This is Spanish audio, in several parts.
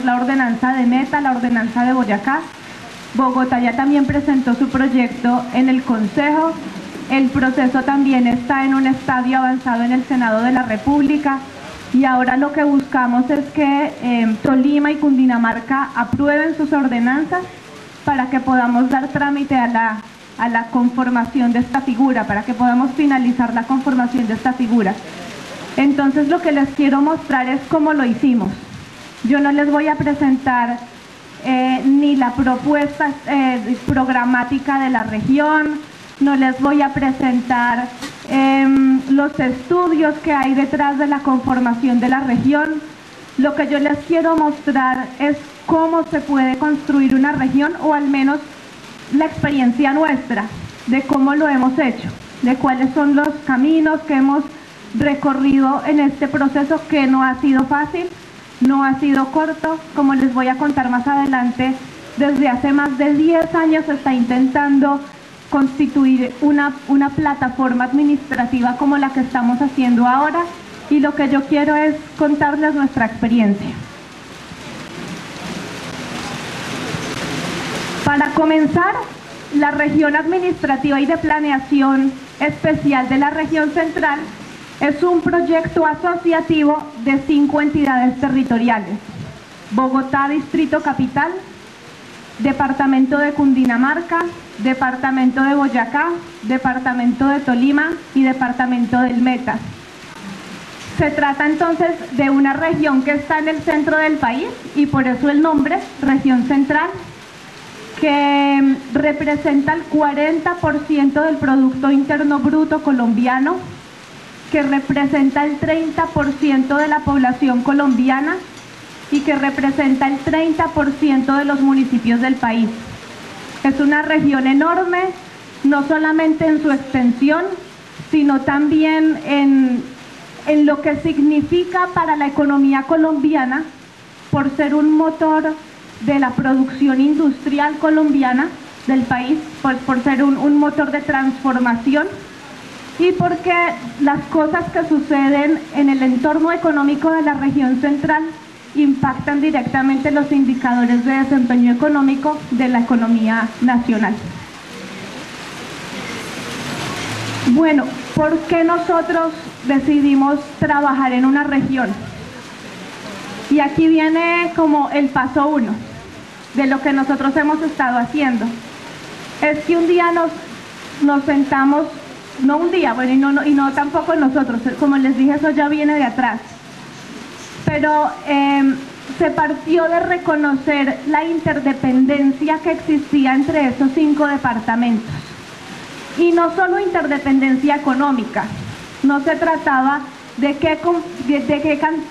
la ordenanza de Meta, la ordenanza de Boyacá. Bogotá ya también presentó su proyecto en el Consejo. El proceso también está en un estadio avanzado en el Senado de la República. Y ahora lo que buscamos es que Tolima y Cundinamarca aprueben sus ordenanzas para que podamos dar trámite a la conformación de esta figura, para que podamos finalizar la conformación de esta figura. Entonces lo que les quiero mostrar es cómo lo hicimos. Yo no les voy a presentar ni la propuesta programática de la región, no les voy a presentar los estudios que hay detrás de la conformación de la región. Lo que yo les quiero mostrar es cómo se puede construir una región, o al menos la experiencia nuestra de cómo lo hemos hecho, de cuáles son los caminos que hemos recorrido en este proceso, que no ha sido fácil, no ha sido corto. Como les voy a contar más adelante, desde hace más de 10 años se está intentando constituir una plataforma administrativa como la que estamos haciendo ahora, y lo que yo quiero es contarles nuestra experiencia. Para comenzar, la región administrativa y de planeación especial de la región central es un proyecto asociativo de 5 entidades territoriales: Bogotá Distrito Capital, Departamento de Cundinamarca, Departamento de Boyacá, Departamento de Tolima y Departamento del Meta. Se trata entonces de una región que está en el centro del país, y por eso el nombre, Región Central, que representa el 40% del Producto Interno Bruto colombiano, que representa el 30% de la población colombiana y que representa el 30% de los municipios del país. Es una región enorme, no solamente en su extensión, sino también en lo que significa para la economía colombiana, por ser un motor de la producción industrial colombiana del país, por ser un motor de transformación, y porque las cosas que suceden en el entorno económico de la región central impactan directamente los indicadores de desempeño económico de la economía nacional. Bueno, ¿por qué nosotros decidimos trabajar en una región? Y aquí viene como el paso 1 de lo que nosotros hemos estado haciendo. Es que un día nos sentamos, no un día, bueno, y no tampoco nosotros, como les dije, eso ya viene de atrás, pero se partió de reconocer la interdependencia que existía entre esos 5 departamentos. Y no solo interdependencia económica, no se trataba de qué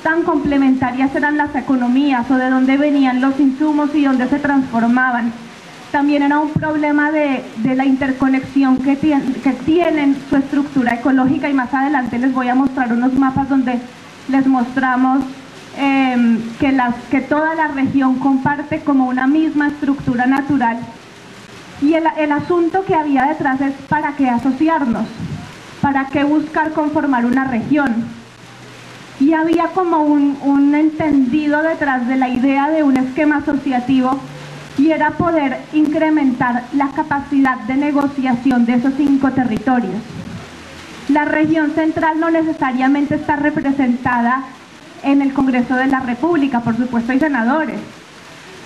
tan complementarias eran las economías o de dónde venían los insumos y dónde se transformaban. También era un problema de la interconexión que tienen su estructura ecológica, y más adelante les voy a mostrar unos mapas donde les mostramos que toda la región comparte como una misma estructura natural. Y el asunto que había detrás es ¿para qué asociarnos? ¿Para qué buscar conformar una región? Y había como un entendido detrás de la idea de un esquema asociativo, y era poder incrementar la capacidad de negociación de esos 5 territorios. La región central no necesariamente está representada en el Congreso de la República, por supuesto hay senadores,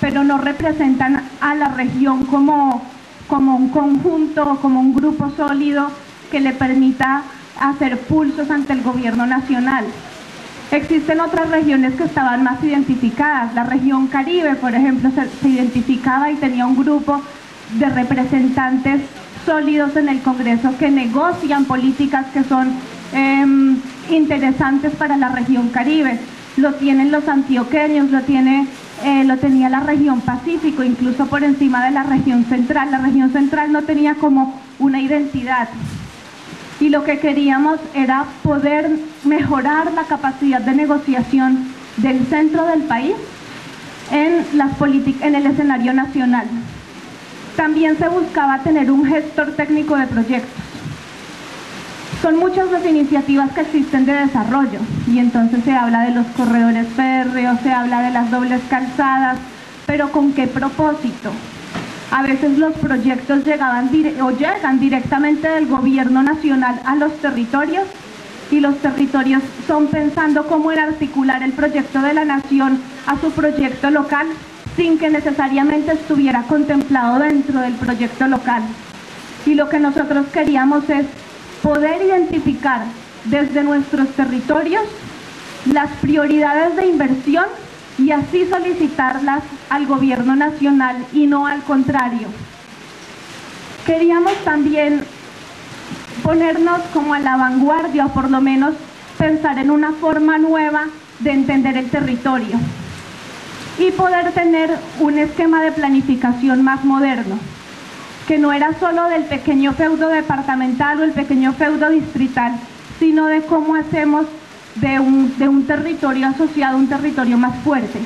pero no representan a la región como un conjunto, como un grupo sólido que le permita hacer pulsos ante el gobierno nacional. Existen otras regiones que estaban más identificadas. La región Caribe, por ejemplo, se identificaba y tenía un grupo de representantes sólidos en el Congreso que negocian políticas que son interesantes para la región Caribe. Lo tienen los antioqueños, lo tenía la región Pacífico, incluso por encima de la región central. La región central no tenía como una identidad. Y lo que queríamos era poder mejorar la capacidad de negociación del centro del país en el escenario nacional. También se buscaba tener un gestor técnico de proyectos. Son muchas las iniciativas que existen de desarrollo y entonces se habla de los corredores férreos, se habla de las dobles calzadas, pero ¿con qué propósito? A veces los proyectos llegan directamente del gobierno nacional a los territorios y los territorios son pensando cómo era articular el proyecto de la nación a su proyecto local sin que necesariamente estuviera contemplado dentro del proyecto local. Y lo que nosotros queríamos es poder identificar desde nuestros territorios las prioridades de inversión y así solicitarlas al gobierno nacional y no al contrario. Queríamos también ponernos como a la vanguardia, o por lo menos pensar en una forma nueva de entender el territorio y poder tener un esquema de planificación más moderno, que no era solo del pequeño feudo departamental o el pequeño feudo distrital, sino de cómo hacemos de un territorio asociado a un territorio más fuerte.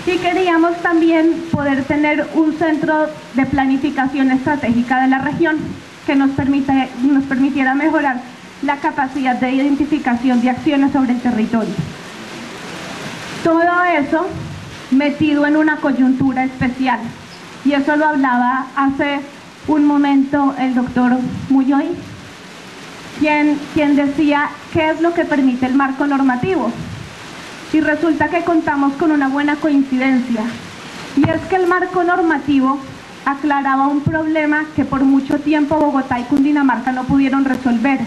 Y queríamos también poder tener un centro de planificación estratégica de la región que nos permitiera mejorar la capacidad de identificación de acciones sobre el territorio. Todo eso metido en una coyuntura especial, y eso lo hablaba hace un momento el doctor Mulloy, quien decía qué es lo que permite el marco normativo. Y resulta que contamos con una buena coincidencia, y es que el marco normativo aclaraba un problema que por mucho tiempo Bogotá y Cundinamarca no pudieron resolver,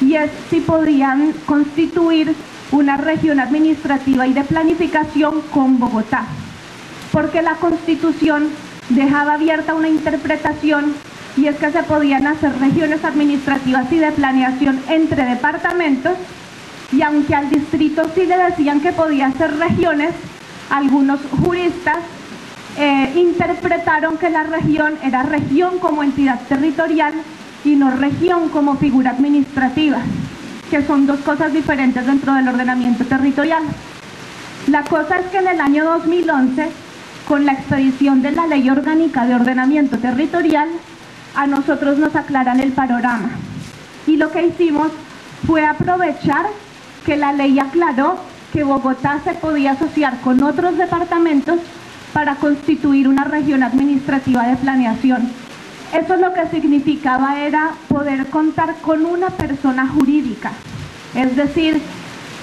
y es si podían constituir una región administrativa y de planificación con Bogotá, porque la Constitución dejaba abierta una interpretación, y es que se podían hacer regiones administrativas y de planeación entre departamentos, y aunque al distrito sí le decían que podía hacer regiones, algunos juristas interpretaron que la región era región como entidad territorial y no región como figura administrativa, que son dos cosas diferentes dentro del ordenamiento territorial. La cosa es que en el año 2011, con la expedición de la Ley Orgánica de Ordenamiento Territorial, a nosotros nos aclaran el panorama. Y lo que hicimos fue aprovechar que la ley aclaró que Bogotá se podía asociar con otros departamentos para constituir una región administrativa de planeación. Eso lo que significaba era poder contar con una persona jurídica, es decir,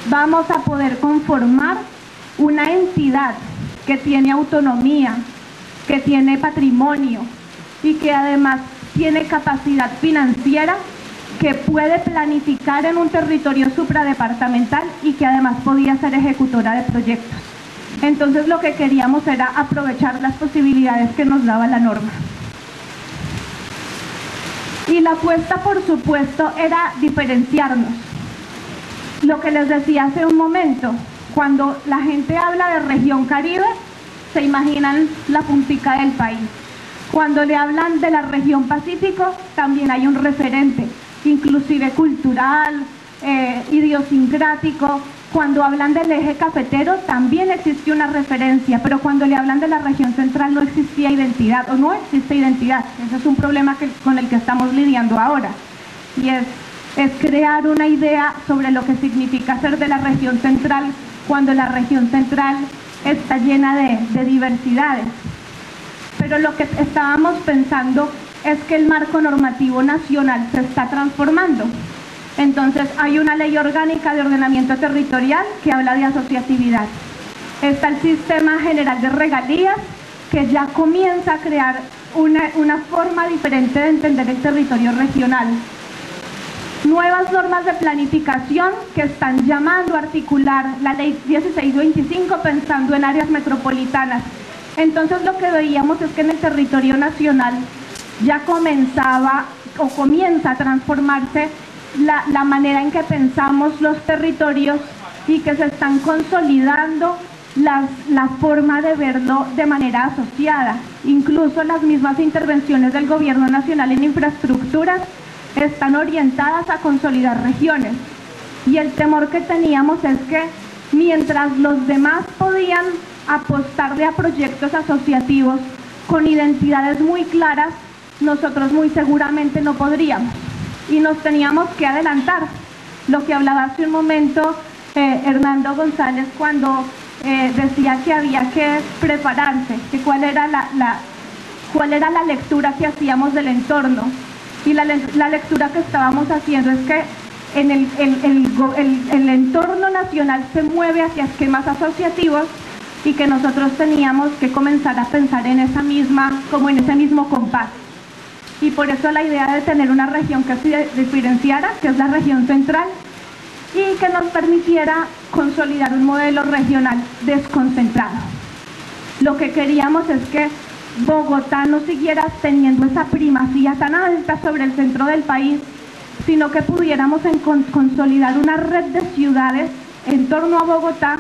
vamos a poder conformar una entidad que tiene autonomía, que tiene patrimonio y que además tiene capacidad financiera, que puede planificar en un territorio supradepartamental y que además podía ser ejecutora de proyectos. Entonces lo que queríamos era aprovechar las posibilidades que nos daba la norma. Y la apuesta, por supuesto, era diferenciarnos. Lo que les decía hace un momento, cuando la gente habla de región Caribe, se imaginan la puntica del país. Cuando le hablan de la región Pacífico, también hay un referente, inclusive cultural, idiosincrático. Cuando hablan del eje cafetero, también existe una referencia, pero cuando le hablan de la región central no existía identidad, o no existe identidad. Ese es un problema con el que estamos lidiando ahora, y es crear una idea sobre lo que significa ser de la región central, cuando la región central está llena de diversidades. Pero lo que estábamos pensando es que el marco normativo nacional se está transformando. Entonces hay una ley orgánica de ordenamiento territorial que habla de asociatividad. Está el sistema general de regalías que ya comienza a crear una forma diferente de entender el territorio regional. Nuevas normas de planificación que están llamando a articular la ley 1625 pensando en áreas metropolitanas. Entonces lo que veíamos es que en el territorio nacional ya comenzaba o comienza a transformarse la manera en que pensamos los territorios y que se están consolidando la forma de verlo de manera asociada. Incluso las mismas intervenciones del gobierno nacional en infraestructuras están orientadas a consolidar regiones. Y el temor que teníamos es que mientras los demás podían apostarle a proyectos asociativos con identidades muy claras, nosotros muy seguramente no podríamos. y nos teníamos que adelantar. Lo que hablaba hace un momento Hernando González cuando decía que había que prepararse, que cuál era la lectura que hacíamos del entorno. Y la lectura que estábamos haciendo es que el entorno nacional se mueve hacia esquemas asociativos y que nosotros teníamos que comenzar a pensar en ese mismo compás. Y por eso la idea de tener una región que se diferenciara, que es la región central, y que nos permitiera consolidar un modelo regional desconcentrado. Lo que queríamos es que Bogotá no siguiera teniendo esa primacía tan alta sobre el centro del país, sino que pudiéramos consolidar una red de ciudades en torno a Bogotá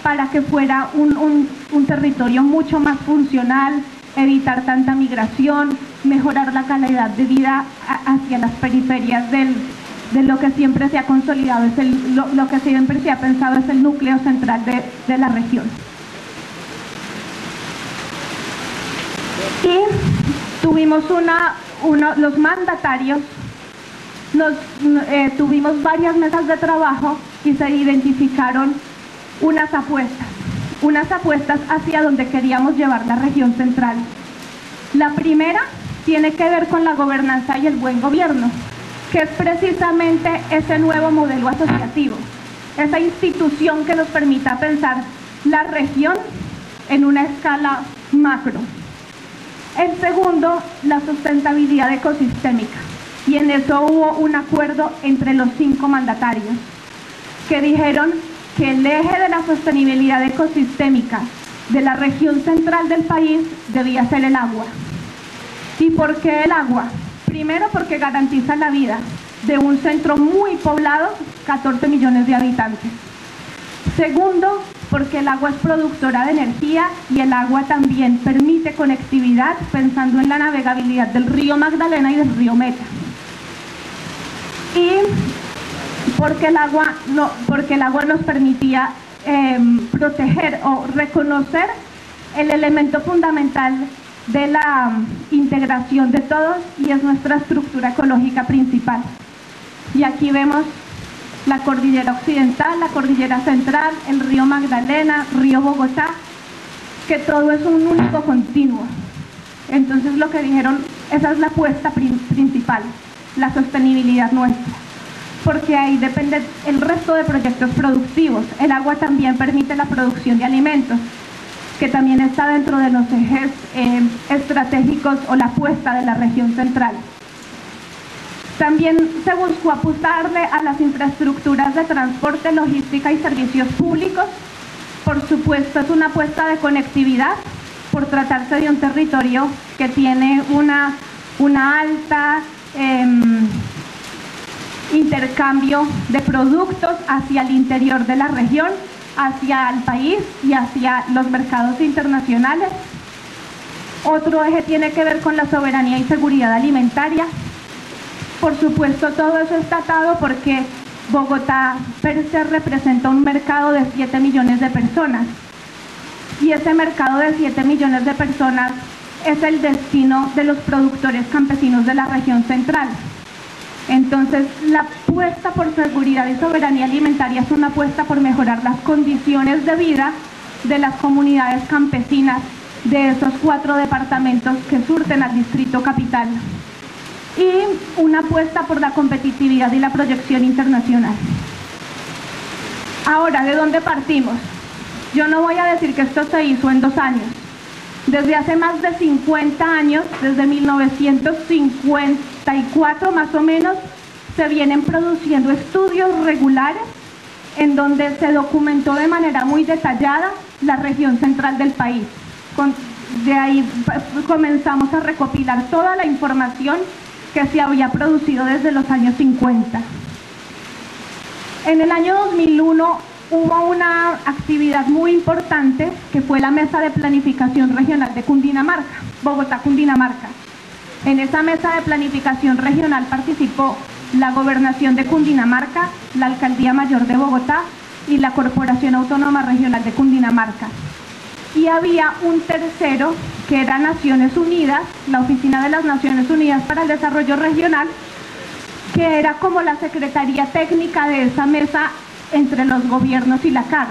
para que fuera un territorio mucho más funcional, evitar tanta migración, mejorar la calidad de vida hacia las periferias de lo que siempre se ha consolidado, lo que siempre se ha pensado es el núcleo central de la región. Y tuvimos los mandatarios, tuvimos varias mesas de trabajo y se identificaron unas apuestas hacia donde queríamos llevar la región central. La primera tiene que ver con la gobernanza y el buen gobierno, que es precisamente ese nuevo modelo asociativo, esa institución que nos permita pensar la región en una escala macro. El segundo, la sustentabilidad ecosistémica, y en eso hubo un acuerdo entre los 5 mandatarios, que dijeron que el eje de la sostenibilidad ecosistémica de la región central del país debía ser el agua. ¿Y por qué el agua? Primero, porque garantiza la vida de un centro muy poblado, 14 millones de habitantes. Segundo, porque el agua es productora de energía y el agua también permite conectividad pensando en la navegabilidad del río Magdalena y del río Meta. Y porque el agua nos permitía proteger o reconocer el elemento fundamental de la integración de todos, y es nuestra estructura ecológica principal. Y aquí vemos la cordillera occidental, la cordillera central, el río Magdalena, río Bogotá, que todo es un único continuo. Entonces lo que dijeron, esa es la apuesta principal, la sostenibilidad nuestra, porque ahí depende el resto de proyectos productivos. El agua también permite la producción de alimentos, que también está dentro de los ejes estratégicos o la apuesta de la región central. También se buscó apostarle a las infraestructuras de transporte, logística y servicios públicos. Por supuesto, es una apuesta de conectividad, por tratarse de un territorio que tiene una alta intercambio de productos hacia el interior de la región, hacia el país y hacia los mercados internacionales. Otro eje tiene que ver con la soberanía y seguridad alimentaria. Por supuesto, todo eso está atado porque Bogotá per se representa un mercado de 7 millones de personas. Y ese mercado de 7 millones de personas es el destino de los productores campesinos de la región central. Entonces, la apuesta por seguridad y soberanía alimentaria es una apuesta por mejorar las condiciones de vida de las comunidades campesinas de esos 4 departamentos que surten al distrito capital. Y una apuesta por la competitividad y la proyección internacional. Ahora, ¿de dónde partimos? Yo no voy a decir que esto se hizo en 2 años. Desde hace más de 50 años, desde 1954 más o menos, se vienen produciendo estudios regulares en donde se documentó de manera muy detallada la región central del país. De ahí comenzamos a recopilar toda la información que se había producido desde los años 50. En el año 2001 hubo una actividad muy importante que fue la Mesa de Planificación Regional de Cundinamarca, Bogotá-Cundinamarca. En esa Mesa de Planificación Regional participó la Gobernación de Cundinamarca, la Alcaldía Mayor de Bogotá y la Corporación Autónoma Regional de Cundinamarca. Y había un tercero que era Naciones Unidas, la Oficina de las Naciones Unidas para el Desarrollo Regional, que era como la secretaría técnica de esa mesa entre los gobiernos y la CAR.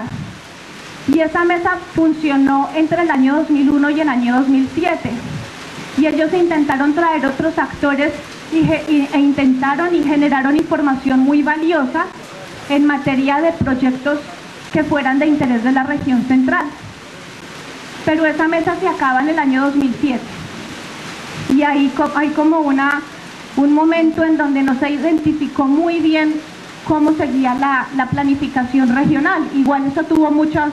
Y esa mesa funcionó entre el año 2001 y el año 2007. Y ellos intentaron traer otros actores e intentaron y generaron información muy valiosa en materia de proyectos que fueran de interés de la región central. Pero esa mesa se acaba en el año 2007. Y ahí hay como un momento en donde no se identificó muy bien cómo seguía la planificación regional. Igual eso tuvo muchas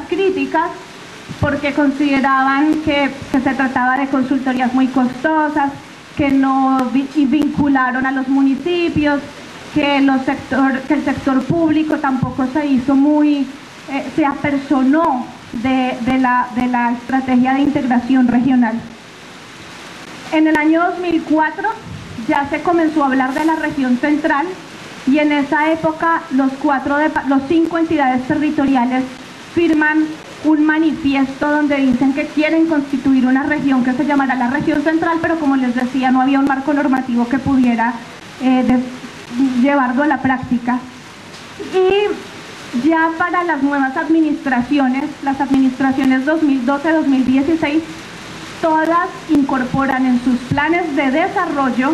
críticas, porque consideraban que se trataba de consultorías muy costosas, que no vincularon a los municipios, que el sector público tampoco se hizo se apersonó de la estrategia de integración regional. En el año 2004 ya se comenzó a hablar de la región central, y en esa época los 5 entidades territoriales firman un manifiesto donde dicen que quieren constituir una región que se llamará la región central, pero como les decía, no había un marco normativo que pudiera llevarlo a la práctica. Y ya para las nuevas administraciones, las administraciones 2012-2016, todas incorporan en sus planes de desarrollo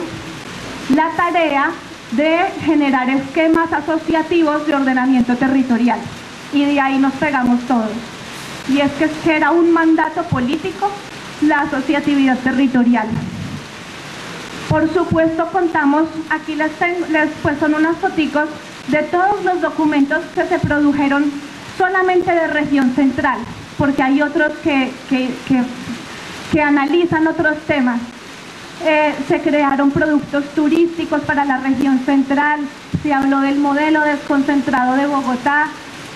la tarea de generar esquemas asociativos de ordenamiento territorial. Y de ahí nos pegamos todos. Y es que era un mandato político la asociatividad territorial. Por supuesto contamos, aquí pues son unas foticos de todos los documentos que se produjeron solamente de región central, porque hay otros que analizan otros temas. Se crearon productos turísticos para la región central, se habló del modelo desconcentrado de Bogotá,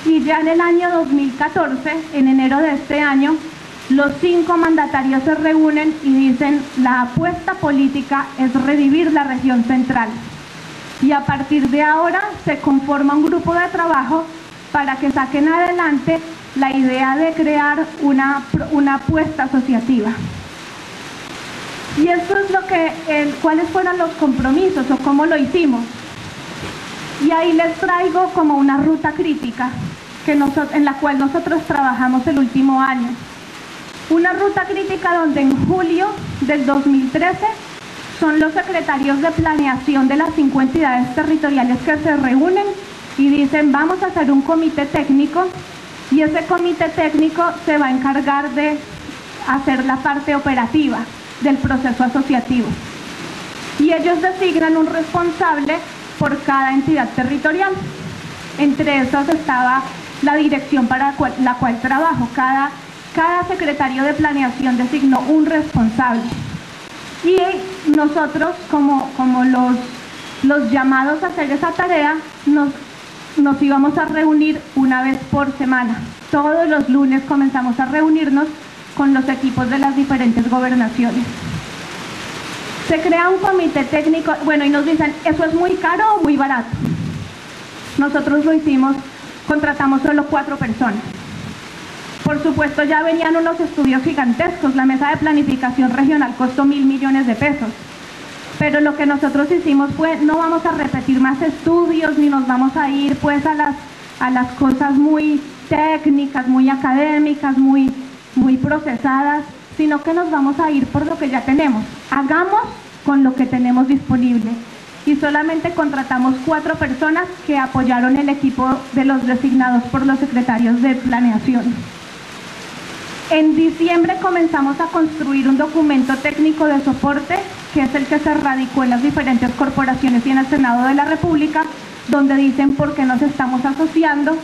y ya en el año 2014, en enero de este año, los 5 mandatarios se reúnen y dicen: la apuesta política es revivir la región central. Y a partir de ahora se conforma un grupo de trabajo para que saquen adelante la idea de crear una apuesta asociativa. Y esto es cuáles fueron los compromisos o cómo lo hicimos. Y ahí les traigo como una ruta crítica en la cual nosotros trabajamos el último año. Una ruta crítica donde en julio del 2013 son los secretarios de planeación de las 5 entidades territoriales que se reúnen y dicen: vamos a hacer un comité técnico, y ese comité técnico se va a encargar de hacer la parte operativa del proceso asociativo. Y ellos designan un responsable por cada entidad territorial. Entre esos estaba la dirección para la cual trabajo. Cada secretario de planeación designó un responsable. Y nosotros, como los llamados a hacer esa tarea, nos íbamos a reunir una vez por semana. Todos los lunes comenzamos a reunirnos con los equipos de las diferentes gobernaciones. Se crea un comité técnico, bueno, y nos dicen: ¿eso es muy caro o muy barato? Nosotros lo hicimos, contratamos solo 4 personas. Por supuesto, ya venían unos estudios gigantescos. La mesa de planificación regional costó 1.000 millones de pesos. Pero lo que nosotros hicimos fue: no vamos a repetir más estudios, ni nos vamos a ir pues a las cosas muy técnicas, muy académicas, muy procesadas, sino que nos vamos a ir por lo que ya tenemos. Hagamos con lo que tenemos disponible. Y solamente contratamos 4 personas que apoyaron el equipo de los designados por los secretarios de planeación. En diciembre comenzamos a construir un documento técnico de soporte, que es el que se radicó en las diferentes corporaciones y en el Senado de la República, donde dicen por qué nos estamos asociando.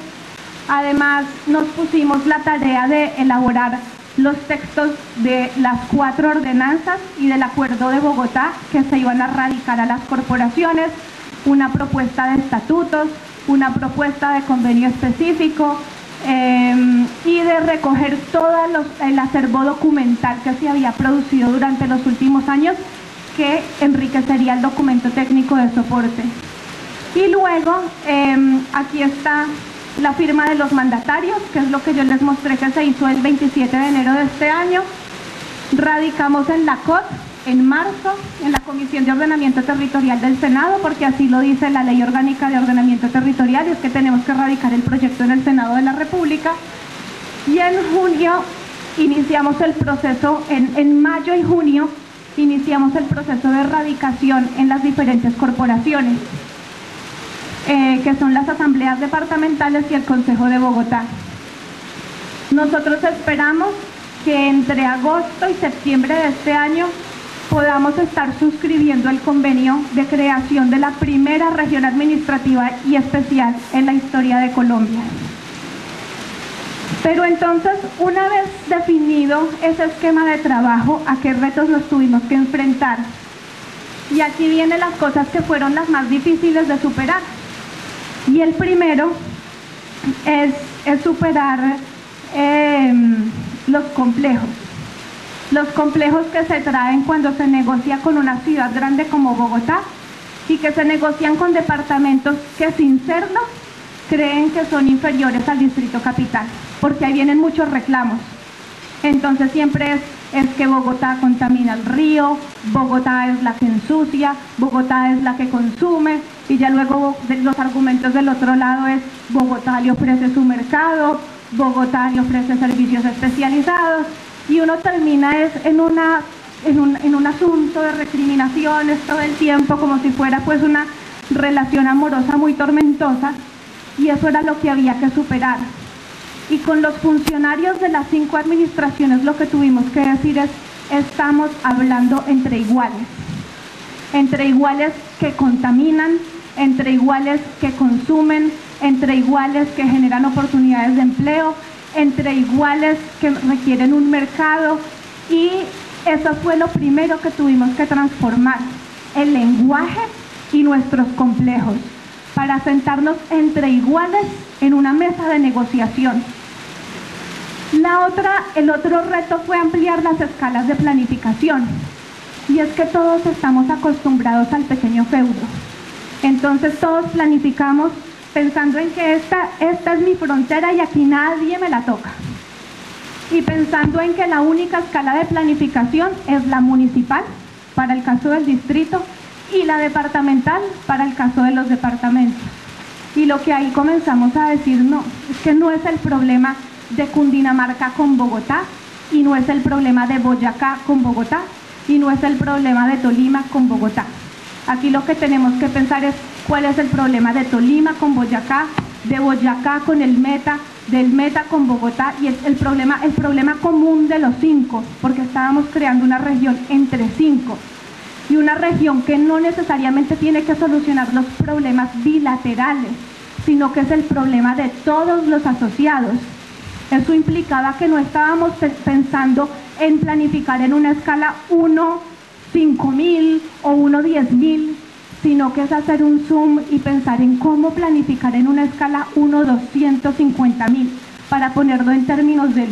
Además, nos pusimos la tarea de elaborar los textos de las 4 ordenanzas y del Acuerdo de Bogotá que se iban a radicar a las corporaciones, una propuesta de estatutos, una propuesta de convenio específico, y de recoger todo el acervo documental que se había producido durante los últimos años, que enriquecería el documento técnico de soporte. Y luego, aquí está la firma de los mandatarios, que es lo que yo les mostré que se hizo el 27 de enero de este año. Radicamos en la COT en marzo en la Comisión de Ordenamiento Territorial del Senado, porque así lo dice la Ley Orgánica de Ordenamiento Territorial, y es que tenemos que radicar el proyecto en el Senado de la República. Y en junio iniciamos el proceso, en mayo y junio iniciamos el proceso de radicación en las diferentes corporaciones, que son las asambleas departamentales y el Consejo de Bogotá. Nosotros esperamos que entre agosto y septiembre de este año podamos estar suscribiendo el convenio de creación de la primera región administrativa y especial en la historia de Colombia. Pero entonces, una vez definido ese esquema de trabajo, ¿a qué retos nos tuvimos que enfrentar? Y aquí vienen las cosas que fueron las más difíciles de superar. Y el primero es superar los complejos que se traen cuando se negocia con una ciudad grande como Bogotá y que se negocian con departamentos que, sin serlo, creen que son inferiores al Distrito Capital, porque ahí vienen muchos reclamos. Entonces siempre es que Bogotá contamina el río, Bogotá es la que ensucia, Bogotá es la que consume, y ya luego los argumentos del otro lado es Bogotá le ofrece su mercado, Bogotá le ofrece servicios especializados, y uno termina en un asunto de recriminaciones todo el tiempo, como si fuera pues una relación amorosa muy tormentosa, y eso era lo que había que superar. Y con los funcionarios de las 5 administraciones lo que tuvimos que decir es: estamos hablando entre iguales que contaminan, entre iguales que consumen, entre iguales que generan oportunidades de empleo, entre iguales que requieren un mercado. Y eso fue lo primero que tuvimos que transformar, el lenguaje y nuestros complejos, para sentarnos entre iguales en una mesa de negociación. El otro reto fue ampliar las escalas de planificación, y es que todos estamos acostumbrados al pequeño feudo. Entonces todos planificamos pensando en que esta es mi frontera y aquí nadie me la toca, y pensando en que la única escala de planificación es la municipal para el caso del distrito y la departamental para el caso de los departamentos. Y lo que ahí comenzamos a decir, no, es que no es el problema de Cundinamarca con Bogotá, y no es el problema de Boyacá con Bogotá, y no es el problema de Tolima con Bogotá. Aquí lo que tenemos que pensar es cuál es el problema de Tolima con Boyacá, de Boyacá con el Meta, del Meta con Bogotá, y el problema común de los 5, porque estábamos creando una región entre 5, y una región que no necesariamente tiene que solucionar los problemas bilaterales, sino que es el problema de todos los asociados. Eso implicaba que no estábamos pensando en planificar en una escala 1, 5.000 o 1, 10.000, sino que es hacer un zoom y pensar en cómo planificar en una escala 1, 250.000, para ponerlo en términos de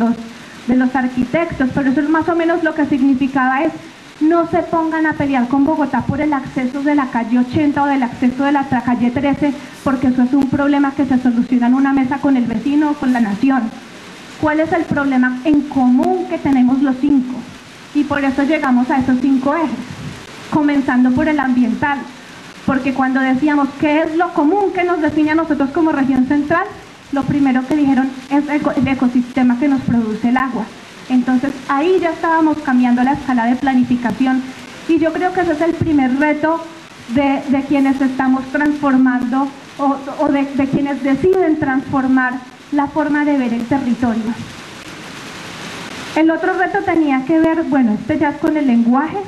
los arquitectos. Pero eso es más o menos lo que significaba es: no se pongan a pelear con Bogotá por el acceso de la calle 80 o del acceso de la calle 13, porque eso es un problema que se soluciona en una mesa con el vecino o con la nación. ¿Cuál es el problema en común que tenemos los 5? Y por eso llegamos a esos 5 ejes, comenzando por el ambiental, porque cuando decíamos qué es lo común que nos define a nosotros como región central, lo primero que dijeron es el ecosistema que nos produce el agua. Entonces ahí ya estábamos cambiando la escala de planificación, y yo creo que ese es el primer reto de quienes estamos transformando o de quienes deciden transformar la forma de ver el territorio. El otro reto tenía que ver, bueno, ya es con el lenguaje,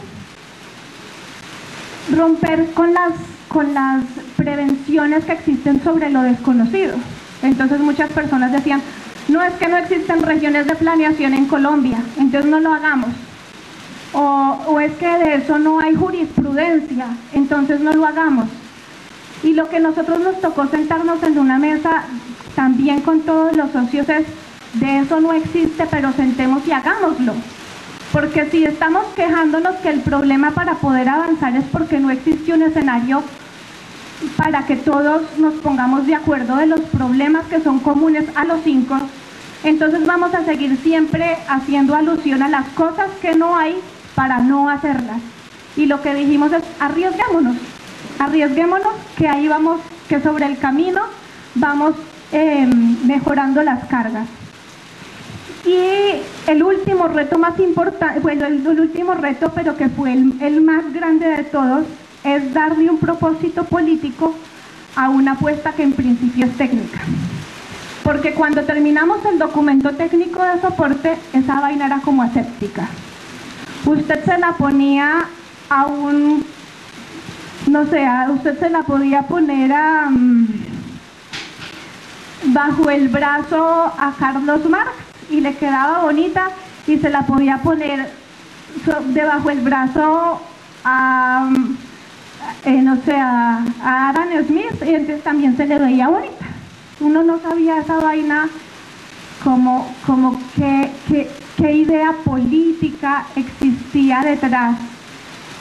romper con las prevenciones que existen sobre lo desconocido. Entonces muchas personas decían: no, es que no existen regiones de planeación en Colombia, entonces no lo hagamos. O es que de eso no hay jurisprudencia, entonces no lo hagamos. Y lo que nosotros nos tocó sentarnos en una mesa también con todos los socios es: de eso no existe, pero sentemos y hagámoslo. Porque si estamos quejándonos que el problema para poder avanzar es porque no existe un escenario para que todos nos pongamos de acuerdo de los problemas que son comunes a los 5, entonces vamos a seguir siempre haciendo alusión a las cosas que no hay para no hacerlas, Y lo que dijimos es, arriesguémonos, que ahí vamos, que sobre el camino vamos mejorando las cargas. Y el último reto más importante, bueno, el último reto, pero que fue el más grande de todos, es darle un propósito político a una apuesta que en principio es técnica. Porque cuando terminamos el documento técnico de soporte, esa vaina era como aséptica. Usted se la ponía a un, no sé, usted se la podía poner bajo el brazo a Carlos Marx y le quedaba bonita, y se la podía poner debajo el brazo a, no sé, a Adam Smith, y entonces también se le veía bonita. Uno no sabía esa vaina como qué idea política existía detrás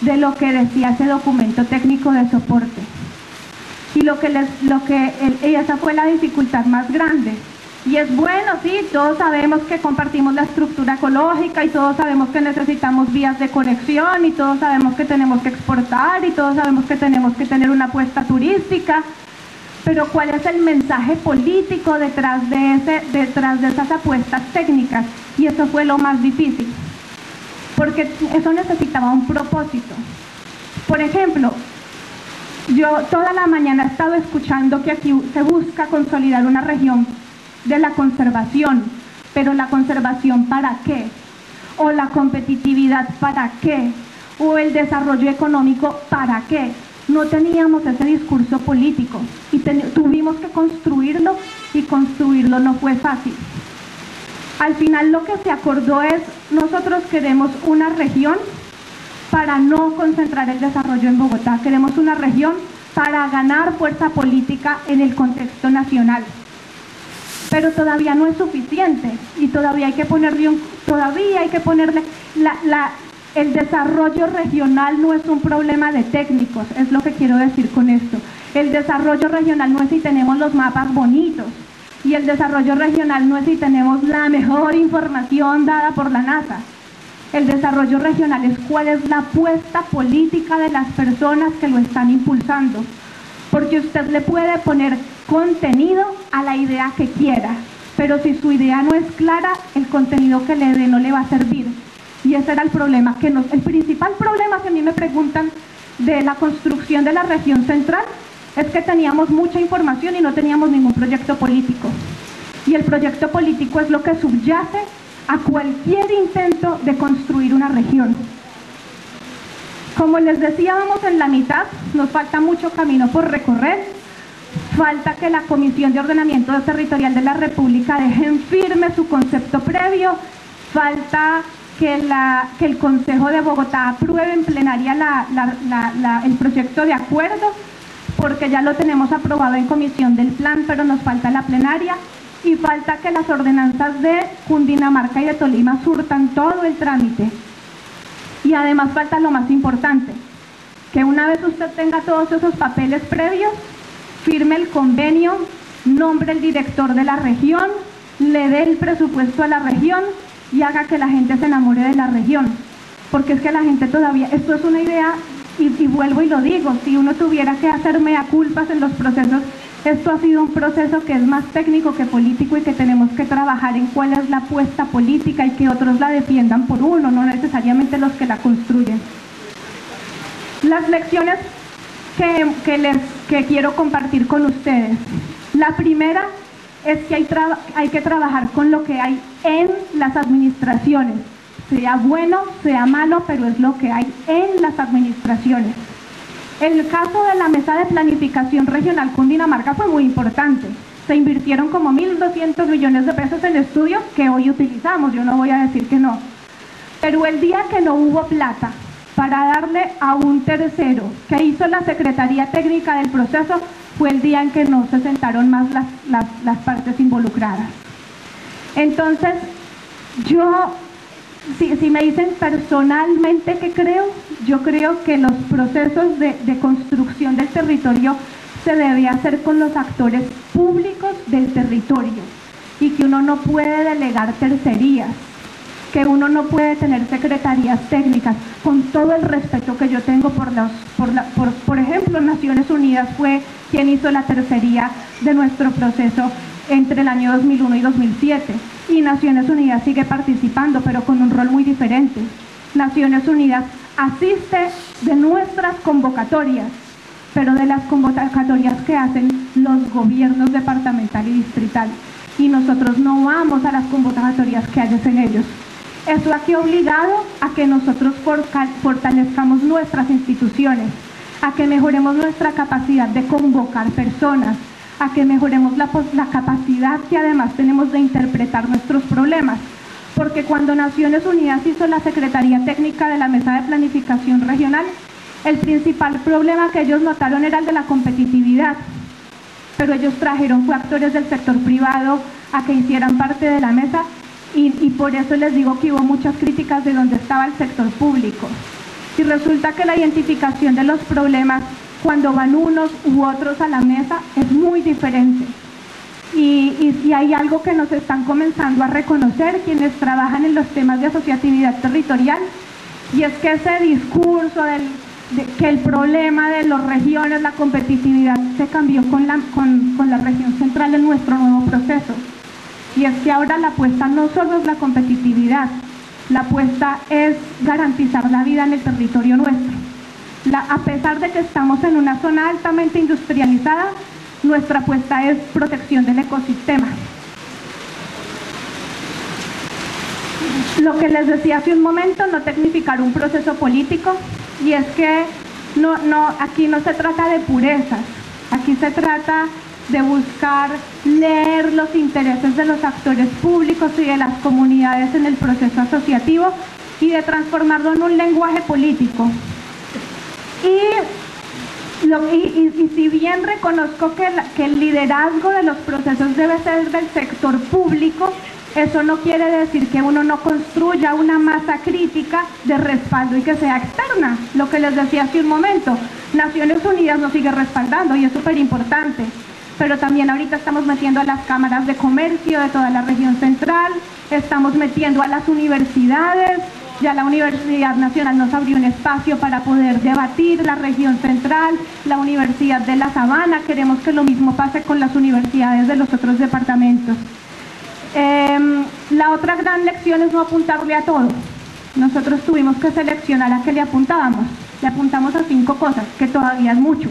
de lo que decía ese documento técnico de soporte. Y esa fue la dificultad más grande. Y es bueno, sí, todos sabemos que compartimos la estructura ecológica, y todos sabemos que necesitamos vías de conexión, y todos sabemos que tenemos que exportar, y todos sabemos que tenemos que tener una apuesta turística. Pero ¿cuál es el mensaje político detrás de esas apuestas técnicas? Y eso fue lo más difícil, porque eso necesitaba un propósito. Por ejemplo, yo toda la mañana he estado escuchando que aquí se busca consolidar una región de la conservación, pero ¿la conservación para qué? ¿O la competitividad para qué? ¿O el desarrollo económico para qué? No teníamos ese discurso político y tuvimos que construirlo, y construirlo no fue fácil. Al final lo que se acordó es, nosotros queremos una región para no concentrar el desarrollo en Bogotá, queremos una región para ganar fuerza política en el contexto nacional. Pero todavía no es suficiente, y todavía hay que ponerle el desarrollo regional no es un problema de técnicos, es lo que quiero decir con esto. El desarrollo regional no es si tenemos los mapas bonitos, y el desarrollo regional no es si tenemos la mejor información dada por la NASA. El desarrollo regional es cuál es la apuesta política de las personas que lo están impulsando. Porque usted le puede poner contenido a la idea que quiera, pero si su idea no es clara, el contenido que le dé no le va a servir. Y ese era el problema, el principal problema que a mí me preguntan de la construcción de la región central, es que teníamos mucha información y no teníamos ningún proyecto político. Y el proyecto político es lo que subyace a cualquier intento de construir una región. Como les decía, vamos en la mitad, nos falta mucho camino por recorrer, falta que la Comisión de Ordenamiento Territorial de la República deje en firme su concepto previo, falta que el Consejo de Bogotá apruebe en plenaria el proyecto de acuerdo, porque ya lo tenemos aprobado en comisión del plan, pero nos falta la plenaria, y falta que las ordenanzas de Cundinamarca y de Tolima surtan todo el trámite. Y además falta lo más importante, que una vez usted tenga todos esos papeles previos, firme el convenio, nombre el director de la región, le dé el presupuesto a la región y haga que la gente se enamore de la región. Porque es que la gente todavía, esto es una idea, y vuelvo y lo digo, si uno tuviera que hacer mea culpas en los procesos, esto ha sido un proceso que es más técnico que político, y que tenemos que trabajar en cuál es la apuesta política y que otros la defiendan por uno, no necesariamente los que la construyen. Las lecciones que quiero compartir con ustedes. La primera es que hay que trabajar con lo que hay en las administraciones, sea bueno, sea malo, pero es lo que hay en las administraciones. El caso de la Mesa de Planificación Regional Cundinamarca fue muy importante. Se invirtieron como 1.200 millones de pesos en estudios que hoy utilizamos, yo no voy a decir que no. Pero el día que no hubo plata para darle a un tercero que hizo la Secretaría Técnica del proceso, fue el día en que no se sentaron más las partes involucradas. Entonces, yo, si me dicen personalmente qué creo, yo creo que los procesos de construcción del territorio se debe hacer con los actores públicos del territorio, y que uno no puede delegar tercerías. que uno no puede tener secretarías técnicas, con todo el respeto que yo tengo por ejemplo, Naciones Unidas fue quien hizo la tercería de nuestro proceso entre el año 2001 y 2007, y Naciones Unidas sigue participando, pero con un rol muy diferente. Naciones Unidas asiste de nuestras convocatorias, pero de las convocatorias que hacen los gobiernos departamental y distrital, y nosotros no vamos a las convocatorias que hacen ellos. Eso aquí obligado a que nosotros fortalezcamos nuestras instituciones, a que mejoremos nuestra capacidad de convocar personas, a que mejoremos la capacidad que además tenemos de interpretar nuestros problemas. Porque cuando Naciones Unidas hizo la Secretaría Técnica de la Mesa de Planificación Regional, el principal problema que ellos notaron era el de la competitividad, pero ellos trajeron fue actores del sector privado a que hicieran parte de la mesa, y por eso les digo que hubo muchas críticas de dónde estaba el sector público. Y resulta que la identificación de los problemas cuando van unos u otros a la mesa es muy diferente. Y hay algo que nos están comenzando a reconocer quienes trabajan en los temas de asociatividad territorial, y es que ese discurso de que el problema de las regiones, la competitividad, se cambió con la región central en nuestro nuevo proceso. Y es que ahora la apuesta no solo es la competitividad, la apuesta es garantizar la vida en el territorio nuestro. A pesar de que estamos en una zona altamente industrializada, nuestra apuesta es protección del ecosistema. Lo que les decía hace un momento, no tecnificar un proceso político, y es que aquí no se trata de purezas, aquí se trata de buscar leer los intereses de los actores públicos y de las comunidades en el proceso asociativo y de transformarlo en un lenguaje político. Y si bien reconozco que el liderazgo de los procesos debe ser del sector público, eso no quiere decir que uno no construya una masa crítica de respaldo y que sea externa. Lo que les decía hace un momento, Naciones Unidas nos sigue respaldando y es súper importante, pero también ahorita estamos metiendo a las cámaras de comercio de toda la región central, estamos metiendo a las universidades. Ya la Universidad Nacional nos abrió un espacio para poder debatir la región central, la Universidad de La Sabana. Queremos que lo mismo pase con las universidades de los otros departamentos. La otra gran lección es no apuntarle a todo. Nosotros tuvimos que seleccionar a qué le apuntábamos. Le apuntamos a 5 cosas, que todavía es mucho.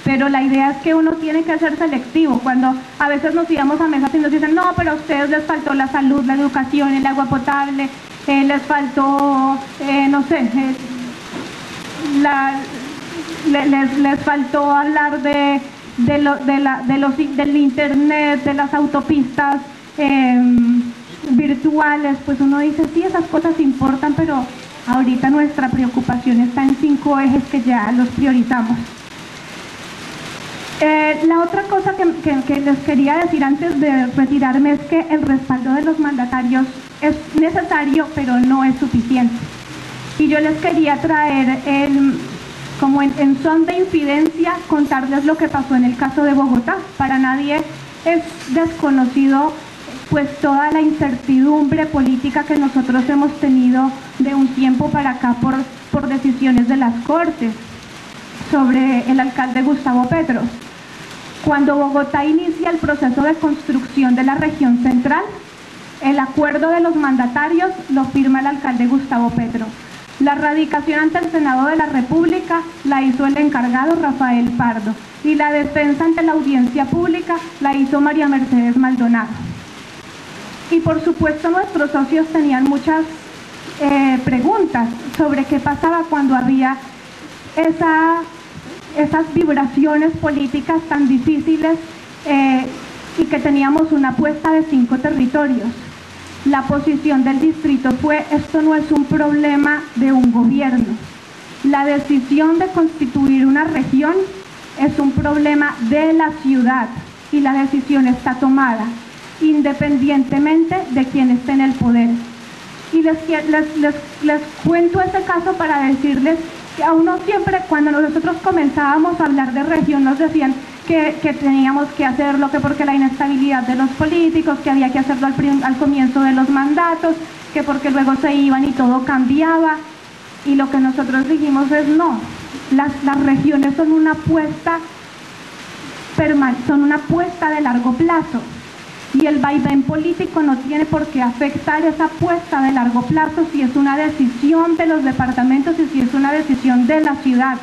Pero la idea es que uno tiene que ser selectivo. Cuando a veces nos íbamos a mesas y nos dicen, no, pero a ustedes les faltó la salud, la educación, el agua potable, les faltó, no sé, les faltó hablar del internet, de las autopistas virtuales. Pues uno dice, sí, esas cosas importan, pero ahorita nuestra preocupación está en 5 ejes que ya los priorizamos. La otra cosa que les quería decir antes de retirarme es que el respaldo de los mandatarios es necesario, pero no es suficiente. Y yo les quería traer, como en son de infidencia, contarles lo que pasó en el caso de Bogotá. Para nadie es desconocido pues toda la incertidumbre política que nosotros hemos tenido de un tiempo para acá por decisiones de las Cortes sobre el alcalde Gustavo Petro. Cuando Bogotá inicia el proceso de construcción de la región central, el acuerdo de los mandatarios lo firma el alcalde Gustavo Petro. La radicación ante el Senado de la República la hizo el encargado Rafael Pardo, y la defensa ante la audiencia pública la hizo María Mercedes Maldonado. Y por supuesto nuestros socios tenían muchas preguntas sobre qué pasaba cuando había esas vibraciones políticas tan difíciles y que teníamos una apuesta de 5 territorios. La posición del distrito fue: esto no es un problema de un gobierno. La decisión de constituir una región es un problema de la ciudad y la decisión está tomada independientemente de quién esté en el poder. Y les cuento ese caso para decirles que a uno siempre, cuando nosotros comenzábamos a hablar de región, nos decían que teníamos que hacerlo, que porque la inestabilidad de los políticos, que había que hacerlo al comienzo de los mandatos, que porque luego se iban y todo cambiaba. Y lo que nosotros dijimos es no, las regiones son una apuesta de largo plazo. Y el vaivén político no tiene por qué afectar esa apuesta de largo plazo si es una decisión de los departamentos y si es una decisión de la ciudad.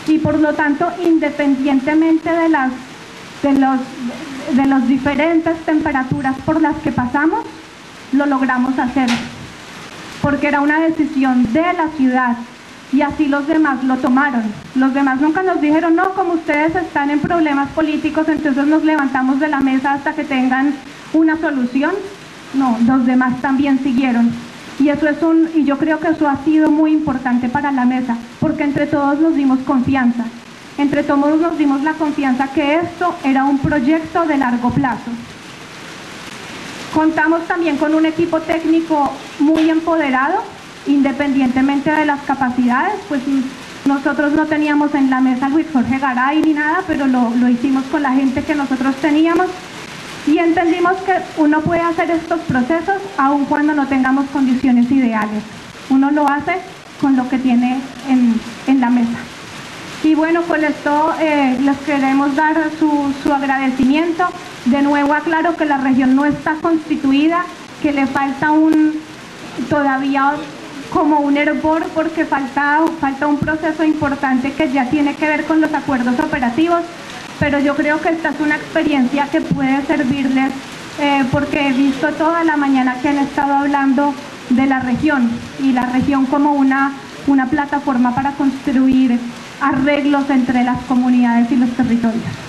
Y por lo tanto, independientemente de las diferentes temperaturas por las que pasamos, lo logramos hacer. Porque era una decisión de la ciudad y así los demás lo tomaron. Los demás nunca nos dijeron, no, como ustedes están en problemas políticos, entonces nos levantamos de la mesa hasta que tengan una solución. No, los demás también siguieron. Y y yo creo que eso ha sido muy importante para la mesa, porque entre todos nos dimos confianza. Entre todos nos dimos la confianza que esto era un proyecto de largo plazo. Contamos también con un equipo técnico muy empoderado, independientemente de las capacidades, pues nosotros no teníamos en la mesa Luis Jorge Garay ni nada, pero lo hicimos con la gente que nosotros teníamos y entendimos que uno puede hacer estos procesos aun cuando no tengamos condiciones ideales. Uno lo hace con lo que tiene en la mesa. Y bueno, con esto les queremos dar su agradecimiento. De nuevo aclaro que la región no está constituida, que le falta todavía como un hervor porque falta un proceso importante que ya tiene que ver con los acuerdos operativos, pero yo creo que esta es una experiencia que puede servirles porque he visto toda la mañana que han estado hablando de la región y la región como una plataforma para construir arreglos entre las comunidades y los territorios.